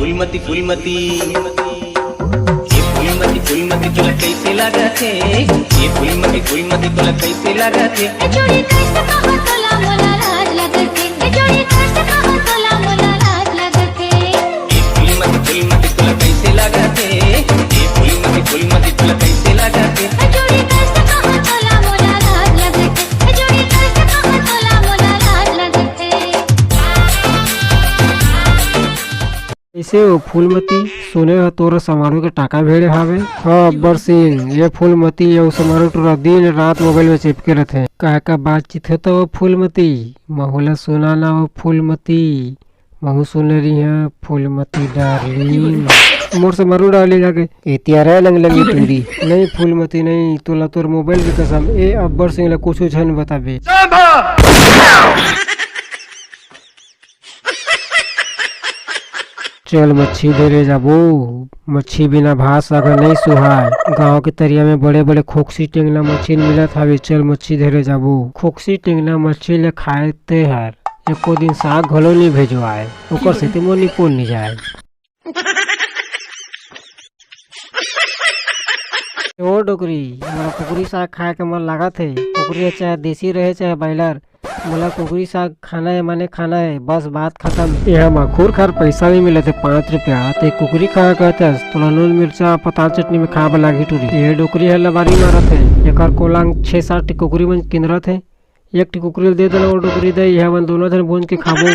फूलमती फूलमती फूलमती तुला कैसे लागत है? ये फूलमती तुला कैसे लागत है? जोड़ी कैसे कहो तोला मोला लाज लगत है, जोड़ी कैसे कहो तोला मोला लाज लगत है। ये फूलमती तुला कैसे लागत है? ये फूलमती तुला कैसे लागत है? जोड़ी कैसे कहो तोला मोला लाज लगत है, जोड़ी कैसे कहो तोला मोला लाज लगत है। ऐसे वो फूलमती सुने हो तोर समारोह के टाका भेड़े हावे। हाँ अब्बर सिंह, ये फूलमती ये समारोह टोरा दिन रात मोबाइल में चिपके रहते। का बातचीत होता वो फूलमती महुला सुना ना वो फूलमती महू सुन रही है फूलमती डार्लिंग मोर से मारू डाले जाके इतियारा लंग लंगी टूरी नहीं फूलमती नहीं तोला तोर मोबाइल की कसम ए अब्बर सिंह ला कुछ झन बताबे। चल मच्छी धरे जाबो, मच्छी बिना भात अगर नहीं सुहाय। गांव के तरिया में बड़े बड़े खोखसी टेंगना मच्छी मिलत हवे। चल मच्छी धरे जाबो, खोखसी टेंगना मच्छी ले खाए ते हर एको दिन साग घलो नहीं भेजवाए ओकर सेती मोर निपोल नहीं जाए। ओ डोकरी मोला कुकरी साग खाए के मन लागत है। कुकरी चाहे देसी रहे चाहे बॉयलर, मोला कुकरी साग खाना है माने खाना है, बस बात खत्म। यहाँ मखूर खार पैसा भी मिले थे 5 रुपया ते कुकरी खा कहते तोला नून मिर्चा पताल चटनी में खा लागी टूरी। ये डोकरी है लबारी मारत है एक कोलांग 6-7 कुकरी मन किनरत है। एक कुकरी दे देना और डोकरी दे यह दोनों जन भून के खाबो।